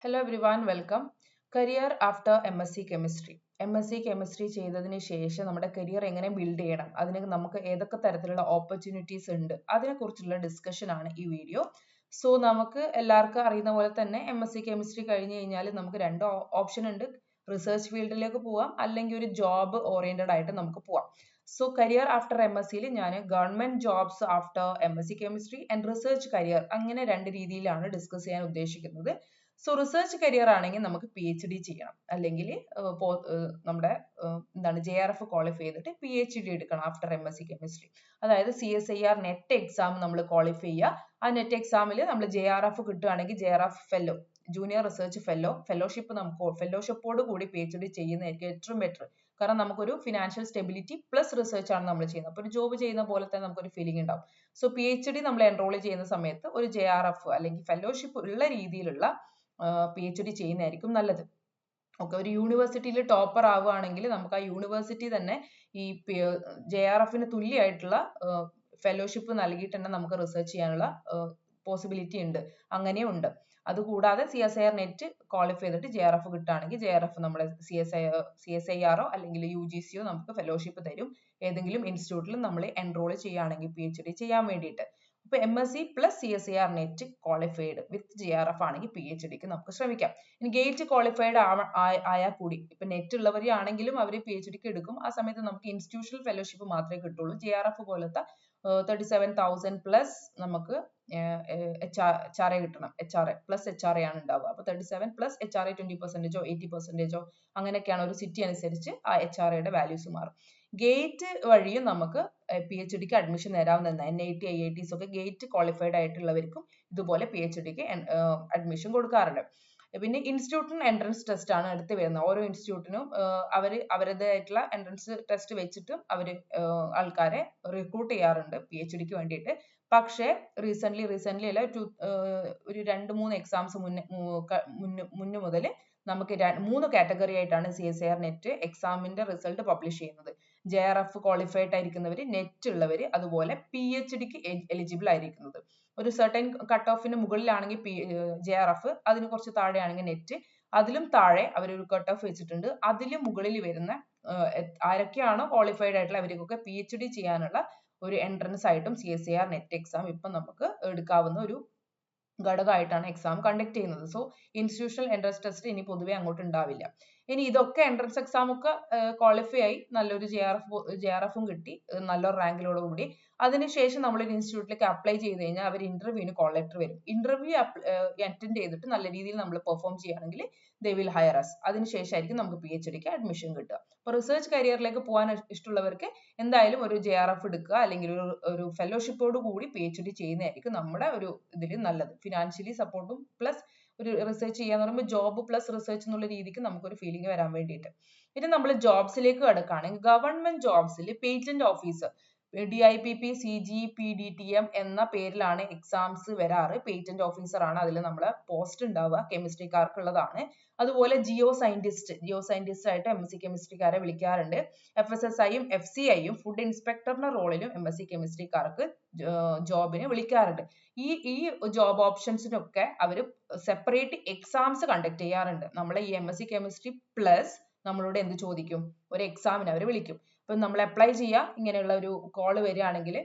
Hello everyone, welcome. Career after MSc Chemistry. MSc Chemistry ചെയ്തതിന് ശേഷം നമ്മുടെ കരിയർ എങ്ങനെ ബിൽഡ് ചെയ്യണം, അതിന് നമുക്ക് ഏതൊക്കെ തരത്തിലുള്ള ഓപ്പർച്യൂണിറ്റീസ് ഉണ്ട്, അതിനെക്കുറിച്ചുള്ള ഡിസ്കഷൻ ആണ് ഈ വീഡിയോ. സോ നമുക്ക് എല്ലാവർക്കും അറിയുന്ന പോലെ തന്നെ MSc Chemistry കഴിഞ്ഞ് കഴിഞ്ഞാൽ നമുക്ക് രണ്ട് ഓപ്ഷൻ ഉണ്ട്. റിസർച്ച് ഫീൽഡിലേക്ക് പോവാം, അല്ലെങ്കിൽ ഒരു ജോബ് ഓറിയന്റഡ് ആയിട്ട് നമുക്ക് പോവാം. സോ കരിയർ ആഫ്റ്റർ MScയിൽ ഞാൻ government jobs after MSc Chemistry and research career അങ്ങനെ രണ്ട് രീതിയിലാണ് ഡിസ്കസ് ചെയ്യാൻ ഉദ്ദേശിക്കുന്നത്. സോ റിസർച്ച് കരിയർ ആണെങ്കിൽ നമുക്ക് PhD ചെയ്യണം, അല്ലെങ്കിൽ നമ്മുടെ എന്താണ് JRF ക്വാളിഫൈ ചെയ്തിട്ട് PhD എടുക്കണം ആഫ്റ്റർ MSc Chemistry. അതായത് CSIR നെറ്റ് എക്സാം നമ്മൾ ക്വാളിഫൈ ചെയ്യുക. ആ നെറ്റ് എക്സാമിൽ നമ്മൾ JRF കിട്ടുകയാണെങ്കിൽ JRF fellow, junior research fellowship നമുക്ക് ഫെലോഷിപ്പോട് കൂടി PhD ചെയ്യുന്നതായിരിക്കും ഏറ്റവും ബെറ്റർ. കാരണം നമുക്കൊരു ഫിനാൻഷ്യൽ സ്റ്റെബിലിറ്റി പ്ലസ് റിസർച്ച് ആണ് നമ്മൾ ചെയ്യുന്നത്. അപ്പോൾ ഒരു ജോബ് ചെയ്യുന്ന പോലെ തന്നെ നമുക്കൊരു ഫീലിംഗ് ഉണ്ടാവും. സോ PhD നമ്മൾ എൻറോൾ ചെയ്യുന്ന സമയത്ത് ഒരു JRF അല്ലെങ്കിൽ ഫെലോഷിപ്പ് ഉള്ള രീതിയിലുള്ള PhD ചെയ്യുന്നതായിരിക്കും നല്ലത്. ഓക്കെ, ഒരു യൂണിവേഴ്സിറ്റിയിൽ ടോപ്പർ ആവുകയാണെങ്കിൽ നമുക്ക് ആ യൂണിവേഴ്സിറ്റി തന്നെ ഈ JRFന് തുല്യമായിട്ടുള്ള ഫെലോഷിപ്പ് നൽകിയിട്ട് തന്നെ നമുക്ക് റിസർച്ച് ചെയ്യാനുള്ള പോസിബിലിറ്റി ഉണ്ട്, അങ്ങനെയും ഉണ്ട്. അതുകൂടാതെ CSIR നെറ്റ് ക്വാളിഫൈ ചെയ്തിട്ട് JRF കിട്ടുകയാണെങ്കിൽ JRF നമ്മുടെ CSIR അല്ലെങ്കിൽ UGC നമുക്ക് ഫെലോഷിപ്പ് തരും, ഏതെങ്കിലും ഇൻസ്റ്റിറ്റ്യൂട്ടിൽ നമ്മൾ എൻറോൾ ചെയ്യുകയാണെങ്കിൽ PhD ചെയ്യാൻ വേണ്ടിയിട്ട്. അപ്പൊ MSc plus CSIR net qualified with JRF ആണെങ്കിൽ PhDക്ക് നമുക്ക് ശ്രമിക്കാം. ഇനി ഗേറ്റ് ക്വാളിഫൈഡ് ആയാൽ കൂടി ഇപ്പൊ നെറ്റ് ഉള്ളവരാണെങ്കിലും അവർ PhDക്ക് എടുക്കും. ആ സമയത്ത് നമുക്ക് ഇൻസ്റ്റിറ്റ്യൂഷണൽ ഫെലോഷിപ്പ് മാത്രമേ കിട്ടുള്ളൂ. JRF പോലത്തെ 37,000 പ്ലസ് നമുക്ക് HRA കിട്ടണം. HRA പ്ലസ് HRA ആണ് ഉണ്ടാവുക. അപ്പൊ 37 പ്ലസ് HRA 20%ഓ 80%ഓ അങ്ങനെയൊക്കെയാണ്. ഒരു സിറ്റി അനുസരിച്ച് ആ HRAയുടെ വാല്യൂസ് മാറും. ഗേറ്റ് വഴിയും നമുക്ക് PhDക്ക് അഡ്മിഷൻ നേടാവുന്നതാണ്. NIT IITs ഒക്കെ ഗേറ്റ് ക്വാളിഫൈഡ് ആയിട്ടുള്ളവർക്കും ഇതുപോലെ PhDക്ക് അഡ്മിഷൻ കൊടുക്കാറുണ്ട്. പിന്നെ ഇൻസ്റ്റിറ്റ്യൂട്ടിന് എൻട്രൻസ് ടെസ്റ്റ് ആണ് എടുത്ത് വരുന്നത്. ഓരോ ഇൻസ്റ്റിറ്റ്യൂട്ടിനും അവരുടേതായിട്ടുള്ള എൻട്രൻസ് ടെസ്റ്റ് വെച്ചിട്ട് അവർ ആൾക്കാരെ റിക്രൂട്ട് ചെയ്യാറുണ്ട് PhDക്ക് വേണ്ടിയിട്ട്. പക്ഷേ റീസെന്റ് അല്ല, ഒരു 2-3 എക്സാംസ് മുന്നേ മുതൽ നമുക്ക് 3 കാറ്റഗറി ആയിട്ടാണ് CSIR നെറ്റ് എക്സാമിന്റെ റിസൾട്ട് പബ്ലിഷ് ചെയ്യുന്നത്. JRF ക്വാളിഫൈഡ് ആയിരിക്കുന്നവർ, നെറ്റ് ഉള്ളവർ, അതുപോലെ PhDക്ക് എലിജിബിൾ ആയിരിക്കുന്നത്. ഒരു സർട്ടൻ കട്ട് ഓഫിന് മുകളിലാണെങ്കിൽ JRF, അതിന് കുറച്ച് താഴെയാണെങ്കിൽ നെറ്റ്, അതിലും താഴെ അവരൊരു കട്ട് ഓഫ് വെച്ചിട്ടുണ്ട്. അതിലും മുകളിൽ വരുന്ന ആരൊക്കെയാണോ ക്വാളിഫൈഡ് ആയിട്ടുള്ള അവർക്കൊക്കെ PhD ചെയ്യാനുള്ള ഒരു എൻട്രൻസ് ആയിട്ടും CSIR നെറ്റ് എക്സാം ഇപ്പം നമുക്ക് എടുക്കാവുന്ന ഒരു ഘടകമായിട്ടാണ് എക്സാം കണ്ടക്ട് ചെയ്യുന്നത്. സോ ഇൻസ്റ്റിറ്റ്യൂഷണൽ എൻട്രൻസ് ടെസ്റ്റ് ഇനി പൊതുവെ അങ്ങോട്ട് ഉണ്ടാവില്ല. ഇനി ഇതൊക്കെ എൻട്രൻസ് എക്സാം ഒക്കെ ക്വാളിഫൈ ആയി നല്ലൊരു JRFും കിട്ടി നല്ലൊരു റാങ്കിലോട് കൂടി അതിനുശേഷം നമ്മൾ ഒരു ഇൻസ്റ്റിറ്റ്യൂട്ടിലേക്ക് അപ്ലൈ ചെയ്ത് കഴിഞ്ഞാൽ അവർ ഇന്റർവ്യൂവിന് കോൾ ലെറ്റർ വരും. ഇന്റർവ്യൂ അറ്റൻഡ് ചെയ്തിട്ട് നല്ല രീതിയിൽ നമ്മൾ പെർഫോം ചെയ്യുകയാണെങ്കിൽ they will hire us. അതിനുശേഷമായിരിക്കും നമുക്ക് PhDക്ക് അഡ്മിഷൻ കിട്ടുക. അപ്പോൾ റിസർച്ച് കരിയറിലേക്ക് പോകാൻ ഇഷ്ടമുള്ളവർക്ക് എന്തായാലും ഒരു JRF എടുക്കുക, അല്ലെങ്കിൽ ഒരു ഫെലോഷിപ്പോട് കൂടി PhD ചെയ്യുന്നതായിരിക്കും നമ്മുടെ ഒരു ഇതിൽ നല്ലത്. ഫിനാൻഷ്യലി സപ്പോർട്ടും പ്ലസ് ഒരു റിസർച്ച് ചെയ്യാന്ന് പറയുമ്പോൾ ജോബ് പ്ലസ് റിസർച്ച് എന്നുള്ള രീതിക്ക് നമുക്കൊരു ഫീലിംഗ് വരാൻ വേണ്ടിയിട്ട്. ഇനി നമ്മൾ ജോബ്സിലേക്ക് കിടക്കുകയാണെങ്കിൽ ഗവൺമെന്റ് ജോബ്സിൽ patent officer DIPP CG PDTM എന്ന പേരിലാണ് എക്സാംസ് വരാറ്. പേറ്റന്റ് ഓഫീസർ ആണ് അതിൽ നമ്മളെ പോസ്റ്റ് ഉണ്ടാവുക, കെമിസ്ട്രിക്കാർക്കുള്ളതാണ്. അതുപോലെ ജിയോ സയന്റിസ്റ്റ് ആയിട്ട് MSc കെമിസ്ട്രിക്കാരെ വിളിക്കാറുണ്ട്. FSSIയും FCIയും ഫുഡ് ഇൻസ്പെക്ടറിന്റെ റോളിലും MSc കെമിസ്ട്രിക്കാർക്ക് ജോബിന് വിളിക്കാറുണ്ട്. ഈ ജോബ് ഓപ്ഷൻസിനൊക്കെ അവർ സെപ്പറേറ്റ് എക്സാംസ് കണ്ടക്ട് ചെയ്യാറുണ്ട്. നമ്മളെ ഈ MSc കെമിസ്ട്രി പ്ലസ് നമ്മളോട് എന്ത് ചോദിക്കും, ഒരു എക്സാമിന് അവർ വിളിക്കും. അപ്പൊ നമ്മൾ അപ്ലൈ ചെയ്യുക, ഇങ്ങനെയുള്ള ഒരു കോള് വരികയാണെങ്കിൽ,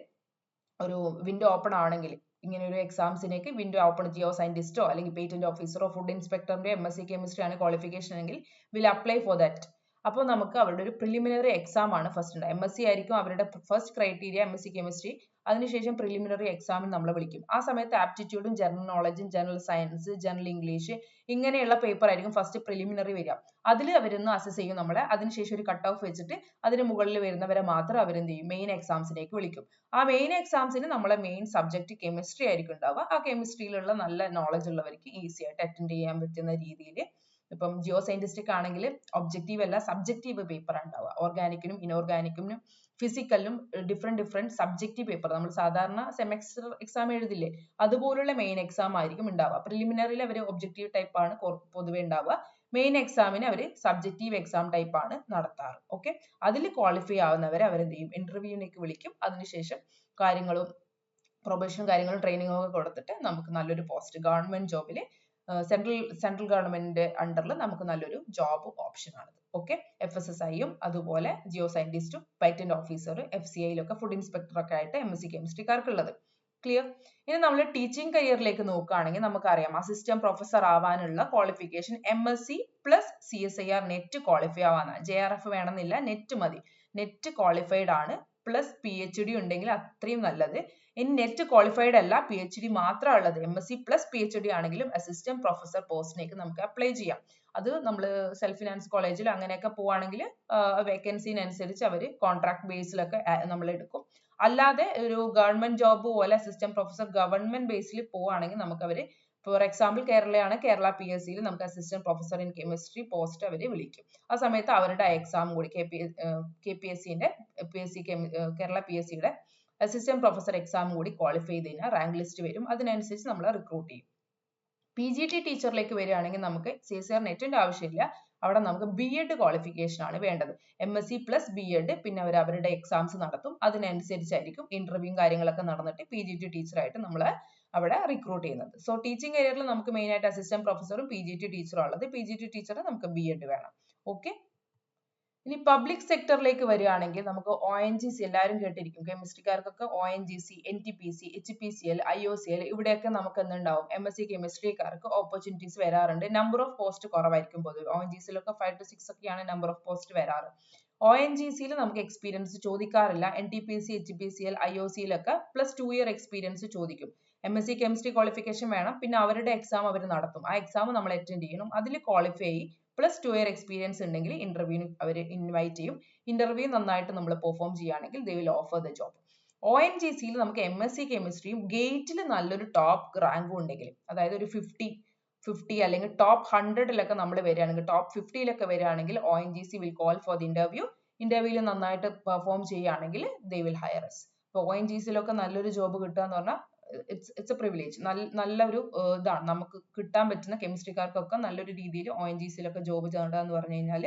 ഒരു വിൻഡോ ഓപ്പൺ ആണെങ്കിൽ, ഇങ്ങനെ ഒരു എക്സാംസിനേക്ക് വിൻഡോ ഓപ്പൺ ജിയോ സയന്റിസ്റ്റോ അല്ലെങ്കിൽ പേറ്റന്റ് ഓഫീസറോ ഫുഡ് ഇൻസ്പെക്ടറിന്റെ MSc കെമിസ്ട്രി ആണ് ക്വാളിഫിക്കേഷൻ എങ്കിൽ വിൽ അപ്ലൈ ഫോർ ദാറ്റ്. അപ്പോൾ നമുക്ക് അവരുടെ ഒരു പ്രിലിമിനറി എക്സാം ആണ് ഫസ്റ്റ് ഉണ്ട്. MSc ആയിരിക്കും അവരുടെ ഫസ്റ്റ് ക്രൈറ്റീരിയ MSc കെമിസ്ട്രി. അതിനുശേഷം പ്രിലിമിനറി എക്സാമിന് നമ്മളെ വിളിക്കും. ആ സമയത്ത് ആപ്റ്റിറ്റ്യൂഡും ജനറൽ നോളജും ജനറൽ സയൻസ് ജനറൽ ഇംഗ്ലീഷ് ഇങ്ങനെയുള്ള പേപ്പർ ആയിരിക്കും ഫസ്റ്റ് പ്രിലിമിനറി വരിക. അതിൽ അവരൊന്ന് അസസ് ചെയ്യും നമ്മളെ. അതിനുശേഷം ഒരു കട്ട് ഓഫ് വെച്ചിട്ട് അതിന് മുകളിൽ വരുന്നവരെ മാത്രം അവരെന്ത് ചെയ്യും, മെയിൻ എക്സാംസിലേക്ക് വിളിക്കും. ആ മെയിൻ എക്സാംസിന് നമ്മളെ മെയിൻ സബ്ജക്ട് കെമിസ്ട്രി ആയിരിക്കും ഉണ്ടാവുക. ആ കെമിസ്ട്രിയിലുള്ള നല്ല നോളജ് ഉള്ളവർക്ക് ഈസി ആയിട്ട് അറ്റൻഡ് ചെയ്യാൻ പറ്റുന്ന രീതിയിൽ, ഇപ്പം ജിയോ സയന്റിസ്റ്റിക് ആണെങ്കിൽ ഒബ്ജക്റ്റീവ് അല്ല സബ്ജക്റ്റീവ് പേപ്പർ ഉണ്ടാവുക. ഓർഗാനിക്കിനും ഇനോർഗാനിക്കിനും ഫിസിക്കലിനും ഡിഫറെന്റ് സബ്ജക്റ്റീവ് പേപ്പർ നമ്മൾ സാധാരണ സെമസ്റ്റർ എക്സാം എഴുതില്ലേ, അതുപോലുള്ള മെയിൻ എക്സാം ആയിരിക്കും ഉണ്ടാവുക. പ്രിലിമിനറിയിൽ അവർ ഒബ്ജക്റ്റീവ് ടൈപ്പ് ആണ് പൊതുവെ ഉണ്ടാവുക. മെയിൻ എക്സാമിന് അവർ സബ്ജക്റ്റീവ് എക്സാം ടൈപ്പ് ആണ് നടത്താറ്. ഓക്കെ, അതിൽ ക്വാളിഫൈ ആവുന്നവരെ അവരെന്ത് ചെയ്യും, ഇന്റർവ്യൂവിലേക്ക് വിളിക്കും. അതിനുശേഷം കാര്യങ്ങളും പ്രൊബേഷനും കാര്യങ്ങളും ട്രെയിനിങ്ങും ഒക്കെ കൊടുത്തിട്ട് നമുക്ക് നല്ലൊരു പോസ്റ്റ് ഗവൺമെന്റ് ജോബിൽ സെൻട്രൽ ഗവൺമെന്റിന്റെ അണ്ടറിൽ നമുക്ക് നല്ലൊരു ജോബ് ഓപ്ഷൻ ആണ്. ഓക്കെ, FSSIയും അതുപോലെ ജിയോ സയന്റിസ്റ്റും പേറ്റന്റ് ഓഫീസർ FCIയിലൊക്കെ ഫുഡ് ഇൻസ്പെക്ടർ ഒക്കെ ആയിട്ട് MSc കെമിസ്ട്രിക്കാർക്ക് ഉള്ളത്. ക്ലിയർ. ഇനി നമ്മൾ ടീച്ചിങ് കരിയറിലേക്ക് നോക്കുകയാണെങ്കിൽ നമുക്കറിയാം അസിസ്റ്റന്റ് പ്രൊഫസർ ആവാനുള്ള qualification MSc plus CSIR net qualify ആവാനാണ്. JRF വേണമെന്നില്ല, നെറ്റ് മതി. നെറ്റ് ക്വാളിഫൈഡ് ആണ് പ്ലസ് PhD ഉണ്ടെങ്കിൽ അത്രയും നല്ലത്. ഇനി നെറ്റ് ക്വാളിഫൈഡ് അല്ല PhD മാത്രമാണ് ഉള്ളത്, MSc പ്ലസ് PhD ആണെങ്കിലും അസിസ്റ്റന്റ് പ്രൊഫസർ പോസ്റ്റിലേക്ക് നമുക്ക് അപ്ലൈ ചെയ്യാം. അത് നമ്മൾ സെൽഫ് ഫിനാൻസ് കോളേജിൽ അങ്ങനെയൊക്കെ പോവുകയാണെങ്കിൽ വേക്കൻസിനനുസരിച്ച് അവർ കോൺട്രാക്ട് ബേസിലൊക്കെ നമ്മൾ എടുക്കും. അല്ലാതെ ഒരു ഗവൺമെന്റ് ജോബ് പോലെ അസിസ്റ്റന്റ് പ്രൊഫസർ ഗവൺമെന്റ് ബേസിൽ പോവുകയാണെങ്കിൽ നമുക്ക് അവർ, ഫോർ എക്സാമ്പിൾ കേരളയാണ്, കേരള PSCയിൽ നമുക്ക് assistant professor in chemistry post അവർ വിളിക്കും. ആ സമയത്ത് അവരുടെ എക്സാം കൂടി KPSCന്റെ കേരള PSCയുടെ അസിസ്റ്റന്റ് പ്രൊഫസർ എക്സാം കൂടി ക്വാളിഫൈ ചെയ്ത് കഴിഞ്ഞാൽ റാങ്ക് ലിസ്റ്റ് വരും. അതിനനുസരിച്ച് നമ്മൾ റിക്രൂട്ട് ചെയ്യും. PGT ടീച്ചറിലേക്ക് വരികയാണെങ്കിൽ നമുക്ക് CSIR നെറ്റിന്റെ ആവശ്യമില്ല. അവിടെ നമുക്ക് B.Ed ക്വാളിഫിക്കേഷൻ ആണ് വേണ്ടത്. MSc പ്ലസ് B.Ed, പിന്നെ അവരുടെ എക്സാംസ് നടത്തും. അതിനനുസരിച്ചായിരിക്കും ഇന്റർവ്യൂവും കാര്യങ്ങളൊക്കെ നടന്നിട്ട് PGT ടീച്ചറായിട്ട് നമ്മളെ അവിടെ റിക്രൂട്ട് ചെയ്യുന്നത്. സോ ടീച്ചിങ് കരിയറിൽ നമുക്ക് മെയിൻ ആയിട്ട് അസിസ്റ്റന്റ് പ്രൊഫസറും PGT ടീച്ചറും ഉള്ളത്. PGT ടീച്ചർ നമുക്ക് B.Ed വേണം. ഓക്കെ. ഇനി പബ്ലിക് സെക്ടറിലേക്ക് വരികയാണെങ്കിൽ നമുക്ക് ONGC എല്ലാവരും കേട്ടിരിക്കും, കെമിസ്ട്രിക്കാർക്കൊക്കെ ONGC, NTPC, HPCL, IOCL ഇവിടെയൊക്കെ നമുക്ക് എന്തുണ്ടാവും, MSc കെമിസ്ട്രിക്കാർക്ക് ഓപ്പർച്യൂണിറ്റീസ് വരാറുണ്ട്. നമ്പർ ഓഫ് പോസ്റ്റ് കുറവായിരിക്കും പൊതുവെ. ONGCയിലൊക്കെ 5 to 6 ഒക്കെയാണ് നമ്പർ ഓഫ് പോസ്റ്റ് വരാറ്. ONGCയിൽ നമുക്ക് എക്സ്പീരിയൻസ് ചോദിക്കാറില്ല. NTPC, HPCL, IOCയിലൊക്കെ പ്ലസ് 2 year എക്സ്പീരിയൻസ് ചോദിക്കും. MSc കെമിസ്ട്രി ക്വാളിഫിക്കേഷൻ വേണം. പിന്നെ അവരുടെ എക്സാം അവർ നടത്തും. ആ എക്സാം നമ്മൾ അറ്റൻഡ് ചെയ്യണം. അതിൽ ക്വാളിഫൈ ആയി പ്ലസ് 2 year എക്സ്പീരിയൻസ് ഉണ്ടെങ്കിൽ ഇന്റർവ്യൂവിന് അവർ ഇൻവൈറ്റ് ചെയ്യും. ഇന്റർവ്യൂ നന്നായിട്ട് നമ്മൾ പെർഫോം ചെയ്യുകയാണെങ്കിൽ they will offer the job. ONGCയിൽ നമുക്ക് MSc കെമിസ്ട്രിയും ഗേറ്റിൽ നല്ലൊരു ടോപ്പ് റാങ്കും ഉണ്ടെങ്കിൽ, അതായത് ഒരു 50 അല്ലെങ്കിൽ ടോപ്പ് 100ലൊക്കെ നമ്മൾ വരികയാണെങ്കിൽ, ടോപ്പ് 50ലൊക്കെ വരികയാണെങ്കിൽ ONGC will call for the interview. ഇന്റർവ്യൂവിൽ നന്നായിട്ട് പെർഫോം ചെയ്യുകയാണെങ്കിൽ they will hire us. അപ്പോൾ ONGCയിലൊക്കെ നല്ലൊരു ജോബ് കിട്ടുക എന്ന് പറഞ്ഞാൽ it's a privilege. നല്ലൊരു ഇതാണ് നമുക്ക് കിട്ടാൻ പറ്റുന്ന, കെമിസ്ട്രിക്കാർക്കൊക്കെ നല്ലൊരു രീതിയിൽ ONGCയിലൊക്കെ ജോബ് ചെയ്യുക എന്ന് പറഞ്ഞു കഴിഞ്ഞാൽ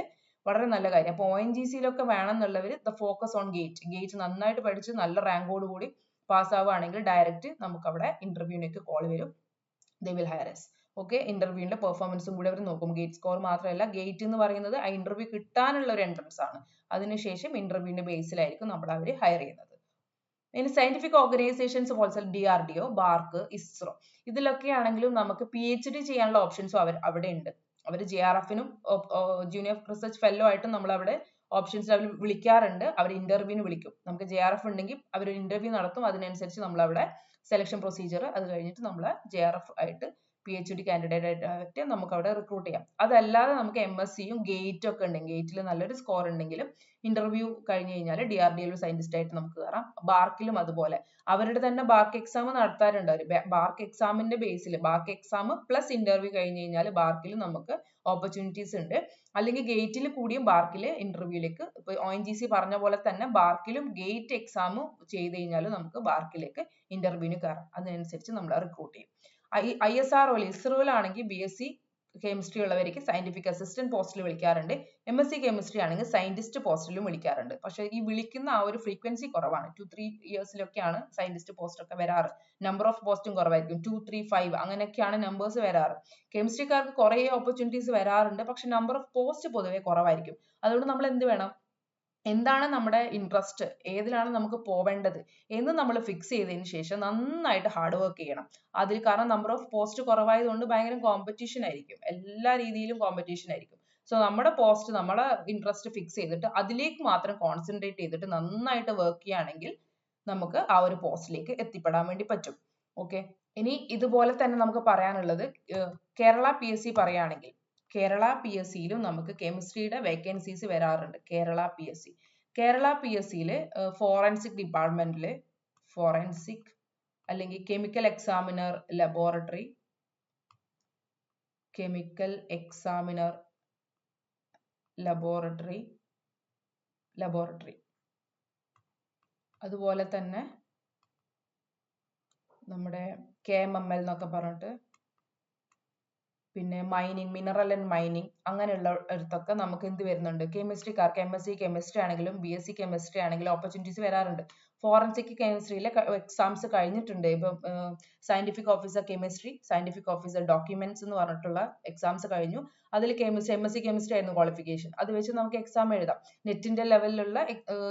വളരെ നല്ല കാര്യം. അപ്പോൾ ONGCയിലൊക്കെ വേണമെന്നുള്ളവർ the focus on ഗേറ്റ് നന്നായിട്ട് പഠിച്ച് നല്ല റാങ്കോട് കൂടി പാസ് ആവുകയാണെങ്കിൽ ഡയറക്റ്റ് നമുക്ക് അവിടെ ഇന്റർവ്യൂവിനൊക്കെ കോൾ വരും. they will hire us. Okay, ഇന്റർവ്യൂവിന്റെ പെർഫോമൻസും കൂടി അവർ നോക്കും. ഗേറ്റ് സ്കോർ മാത്രമല്ല, ഗേറ്റ് എന്ന് പറയുന്നത് ആ ഇന്റർവ്യൂ കിട്ടാനുള്ള ഒരു എൻട്രൻസ് ആണ്. അതിനുശേഷം ഇന്റർവ്യൂവിന്റെ ബേസിലായിരിക്കും നമ്മൾ അവർ ഹയർ ചെയ്യുന്നത്. ഇനി സയന്റിഫിക് ഓർഗനൈസേഷൻസ് പോലെ DRDO, BARC, ISRO ഇതിലൊക്കെ ആണെങ്കിലും നമുക്ക് PhD ചെയ്യാനുള്ള ഓപ്ഷൻസും അവിടെ ഉണ്ട്. അവർ JRFനും ജൂനിയർ റിസർച്ച് ഫെല്ലോ ആയിട്ടും നമ്മൾ അവിടെ ഓപ്ഷൻസ് അവർ വിളിക്കാറുണ്ട്. അവർ ഇന്റർവ്യൂവിന് വിളിക്കും. നമുക്ക് JRF ഉണ്ടെങ്കിൽ അവർ ഒരു ഇന്റർവ്യൂ നടത്തും. അതിനനുസരിച്ച് നമ്മൾ അവിടെ സെലക്ഷൻ പ്രൊസീജിയർ, അത് കഴിഞ്ഞിട്ട് നമ്മൾ JRF ആയിട്ട് PhD കാൻഡിഡേറ്റ് ആയിട്ട് നമുക്ക് അവിടെ റിക്രൂട്ട് ചെയ്യാം. അതല്ലാതെ നമുക്ക് MScയും ഗേറ്റും ഒക്കെ ഉണ്ടെങ്കിൽ, ഗേറ്റിൽ നല്ലൊരു സ്കോർ ഉണ്ടെങ്കിലും ഇന്റർവ്യൂ കഴിഞ്ഞ് കഴിഞ്ഞാൽ DRDOയിൽ സയന്റിസ്റ്റ് ആയിട്ട് നമുക്ക് കയറാം. ബാർക്കിലും അതുപോലെ അവരുടെ തന്നെ ബാർക്ക് എക്സാം നടത്താറുണ്ട്. ബാർക്ക് എക്സാമിന്റെ ബേസിൽ, ബാർക്ക് എക്സാം പ്ലസ് ഇന്റർവ്യൂ കഴിഞ്ഞ് കഴിഞ്ഞാൽ ബാർക്കിൽ നമുക്ക് ഓപ്പർച്യൂണിറ്റീസ് ഉണ്ട്. അല്ലെങ്കിൽ ഗേറ്റിൽ കൂടിയും ബാർക്കിൽ ഇന്റർവ്യൂയിലേക്ക്, ഇപ്പൊ ONGC പറഞ്ഞ പോലെ തന്നെ ബാർക്കിലും ഗേറ്റ് എക്സാം ചെയ്ത് കഴിഞ്ഞാൽ നമുക്ക് ബാർക്കിലേക്ക് ഇന്റർവ്യൂവിന് കയറാം. അതിനനുസരിച്ച് നമ്മൾ റിക്രൂട്ട് ചെയ്യും. ISRO ISROയിലാണെങ്കിൽ BSc കെമിസ്ട്രി ഉള്ളവർക്ക് സയന്റിഫിക് അസിസ്റ്റന്റ് പോസ്റ്റിൽ വിളിക്കാറുണ്ട്. MSc കെമിസ്ട്രി ആണെങ്കിൽ സയന്റിസ്റ്റ് പോസ്റ്റിലും വിളിക്കാറുണ്ട്. പക്ഷെ ഈ വിളിക്കുന്ന ആ ഒരു ഫ്രീക്വൻസി കുറവാണ്. 2-3 yearsലൊക്കെയാണ് സയന്റിസ്റ്റ് പോസ്റ്റ് ഒക്കെ വരാറ്. നമ്പർ ഓഫ് പോസ്റ്റും കുറവായിരിക്കും. 2-3-5 അങ്ങനെയൊക്കെയാണ് നമ്പേഴ്സ് വരാറ്. കെമിസ്ട്രിക്കാർക്ക് കുറേ ഓപ്പർച്യൂണിറ്റീസ് വരാറുണ്ട്. പക്ഷെ നമ്പർ ഓഫ് പോസ്റ്റ് പൊതുവെ കുറവായിരിക്കും. അതുകൊണ്ട് നമ്മൾ എന്ത് വേണം, എന്താണ് നമ്മുടെ ഇൻട്രസ്റ്റ്, ഏതിലാണ് നമുക്ക് പോവേണ്ടത് എന്ന് നമ്മൾ ഫിക്സ് ചെയ്തതിന് ശേഷം നന്നായിട്ട് ഹാർഡ് വർക്ക് ചെയ്യണം അതിൽ. കാരണം നമ്പർ ഓഫ് പോസ്റ്റ് കുറവായതുകൊണ്ട് ഭയങ്കര കോമ്പറ്റീഷൻ ആയിരിക്കും, എല്ലാ രീതിയിലും കോമ്പറ്റീഷൻ ആയിരിക്കും. സോ നമ്മുടെ പോസ്റ്റ്, നമ്മുടെ ഇൻട്രസ്റ്റ് ഫിക്സ് ചെയ്തിട്ട് അതിലേക്ക് മാത്രം കോൺസെൻട്രേറ്റ് ചെയ്തിട്ട് നന്നായിട്ട് വർക്ക് ചെയ്യുകയാണെങ്കിൽ നമുക്ക് ആ ഒരു പോസ്റ്റിലേക്ക് എത്തിപ്പെടാൻ വേണ്ടി പറ്റും. ഓക്കെ, ഇനി ഇതുപോലെ തന്നെ നമുക്ക് പറയാനുള്ളത് കേരള PSC പറയുകയാണെങ്കിൽ, കേരള PSCയിലും നമുക്ക് കെമിസ്ട്രിയുടെ വേക്കൻസീസ് വരാറുണ്ട്. കേരള PSCയിൽ ഫോറൻസിക് ഡിപ്പാർട്ട്മെന്റിൽ ഫോറൻസിക് അല്ലെങ്കിൽ കെമിക്കൽ എക്സാമിനർ ലബോറട്ടറി, അതുപോലെ തന്നെ നമ്മുടെ KMML എന്നൊക്കെ പറഞ്ഞിട്ട്, പിന്നെ മൈനിങ്, മിനറൽ ആൻഡ് മൈനിങ് അങ്ങനെയുള്ള അടുത്തൊക്കെ നമുക്ക് എന്ത് വരുന്നുണ്ട്, കെമിസ്ട്രിക്കാർക്ക് MSc കെമിസ്ട്രി ആണെങ്കിലും BSc കെമിസ്ട്രി ആണെങ്കിലും ഓപ്പർച്യൂണിറ്റീസ് വരാറുണ്ട്. ഫോറൻസിക് കെമിസ്ട്രിയിലെ എക്സാംസ് കഴിഞ്ഞിട്ടുണ്ട്. ഇപ്പം scientific officer chemistry, scientific officer documents എന്ന് പറഞ്ഞിട്ടുള്ള എക്സാംസ് കഴിഞ്ഞു. അതിൽ കെമിസ്ട്രി MSc കെമിസ്ട്രി ആയിരുന്നു ക്വാളിഫിക്കേഷൻ. അത് വെച്ച് നമുക്ക് എക്സാം എഴുതാം. നെറ്റിന്റെ ലെവലിലുള്ള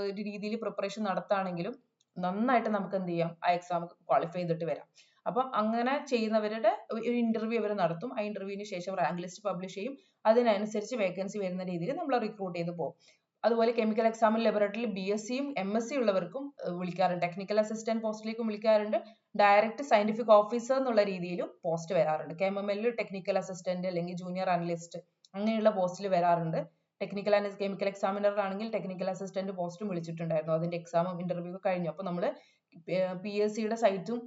ഒരു രീതിയിൽ പ്രിപ്പറേഷൻ നടത്തുകയാണെങ്കിലും നന്നായിട്ട് നമുക്ക് എന്ത് ചെയ്യാം, ആ എക്സാം ക്വാളിഫൈ ചെയ്തിട്ട് വരാം. അപ്പം അങ്ങനെ ചെയ്യുന്നവരുടെ ഒരു ഇന്റർവ്യൂ അവർ നടത്തും. ആ ഇന്റർവ്യൂവിന് ശേഷം റാങ്ക് ലിസ്റ്റ് പബ്ലിഷ് ചെയ്യും. അതിനനുസരിച്ച് വേക്കൻസി വരുന്ന രീതിയിൽ നമ്മൾ റിക്രൂട്ട് ചെയ്ത് പോകും. അതുപോലെ കെമിക്കൽ എക്സാമിൽ ലബോറട്ടറിയിൽ BScയും MSc ഉള്ളവർക്കും വിളിക്കാറുണ്ട്. ടെക്നിക്കൽ അസിസ്റ്റന്റ് പോസ്റ്റിലേക്കും വിളിക്കാറുണ്ട്. ഡയറക്റ്റ് സയന്റിഫിക് ഓഫീസർ എന്നുള്ള രീതിയിലും പോസ്റ്റ് വരാറുണ്ട്. KMML ടെക്നിക്കൽ അസിസ്റ്റന്റ് അല്ലെങ്കിൽ ജൂനിയർ അനലിസ്റ്റ് അങ്ങനെയുള്ള പോസ്റ്റിൽ വരാറുണ്ട്. കെമിക്കൽ എക്സാമിനർ ആണെങ്കിൽ ടെക്നിക്കൽ അസിസ്റ്റന്റ് പോസ്റ്റും വിളിച്ചിട്ടുണ്ടായിരുന്നു. അതിന്റെ എക്സാമും ഇന്റർവ്യൂ കഴിഞ്ഞു. അപ്പോൾ നമ്മൾ PSCയുടെ സൈറ്റും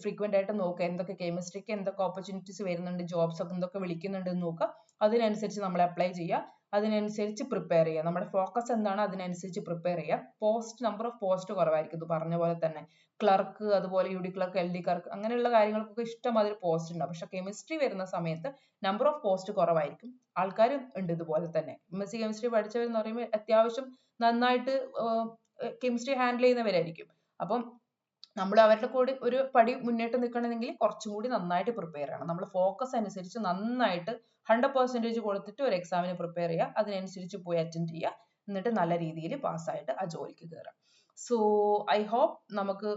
ഫ്രീക്വന്റ് ആയിട്ട് നോക്കുക, എന്തൊക്കെ കെമിസ്ട്രിക്ക് എന്തൊക്കെ ഓപ്പർച്യൂണിറ്റീസ് വരുന്നുണ്ട്, ജോബ്സ് ഒക്കെ എന്തൊക്കെ വിളിക്കുന്നുണ്ട് എന്ന് നോക്കുക. അതിനനുസരിച്ച് നമ്മൾ അപ്ലൈ ചെയ്യുക. അതിനനുസരിച്ച് പ്രിപ്പയർ ചെയ്യുക. നമ്മുടെ ഫോക്കസ് എന്താണ് അതിനനുസരിച്ച് പ്രിപ്പയർ ചെയ്യുക. നമ്പർ ഓഫ് പോസ്റ്റ് കുറവായിരിക്കും. ഇത് പറഞ്ഞ പോലെ തന്നെ ക്ലർക്ക്, അതുപോലെ UD ക്ലർക്ക്, LD ക്ലർക്ക് അങ്ങനെയുള്ള കാര്യങ്ങൾക്കൊക്കെ ഇഷ്ടംമാതിരി പോസ്റ്റ് ഉണ്ടാവും. പക്ഷെ കെമിസ്ട്രി വരുന്ന സമയത്ത് നമ്പർ ഓഫ് പോസ്റ്റ് കുറവായിരിക്കും. ആൾക്കാർ ഉണ്ട് ഇതുപോലെ തന്നെ. MSc കെമിസ്ട്രി പഠിച്ചവരെന്ന് പറയുമ്പോൾ അത്യാവശ്യം നന്നായിട്ട് കെമിസ്ട്രി ഹാൻഡിൽ ചെയ്യുന്നവരായിരിക്കും. അപ്പം നമ്മൾ അവരുടെ കൂടെ ഒരു പടി മുന്നേട്ട് നിൽക്കണമെങ്കിൽ കുറച്ചും കൂടി നന്നായിട്ട് പ്രിപ്പയർ ചെയ്യണം. നമ്മൾ ഫോക്കസ് അനുസരിച്ച് നന്നായിട്ട് 100% കൊടുത്തിട്ട് ഒരു എക്സാമിന് പ്രിപ്പയർ ചെയ്യുക. അതിനനുസരിച്ച് പോയി അറ്റൻഡ് ചെയ്യുക. എന്നിട്ട് നല്ല രീതിയിൽ പാസ്സായിട്ട് ആ ജോലിക്ക് കയറാം. സോ ഐ ഹോപ്പ് നമുക്ക്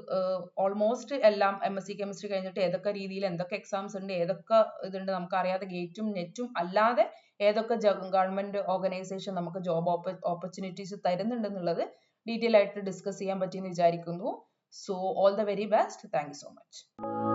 ഓൾമോസ്റ്റ് എല്ലാം MSc കെമിസ്ട്രി കഴിഞ്ഞിട്ട് ഏതൊക്കെ രീതിയിൽ എന്തൊക്കെ എക്സാംസ് ഉണ്ട്, ഏതൊക്കെ ഇതുണ്ട് നമുക്ക് അറിയാതെ, ഗേറ്റും നെറ്റും അല്ലാതെ ഏതൊക്കെ ഗവൺമെന്റ് ഓർഗനൈസേഷൻ നമുക്ക് ജോബ് ഓപ്പർച്യൂണിറ്റീസ് തരുന്നുണ്ടെന്നുള്ളത് ഡീറ്റെയിൽ ആയിട്ട് ഡിസ്കസ് ചെയ്യാൻ പറ്റിയെന്ന് വിചാരിക്കുന്നു. So all the very best. Thank you so much.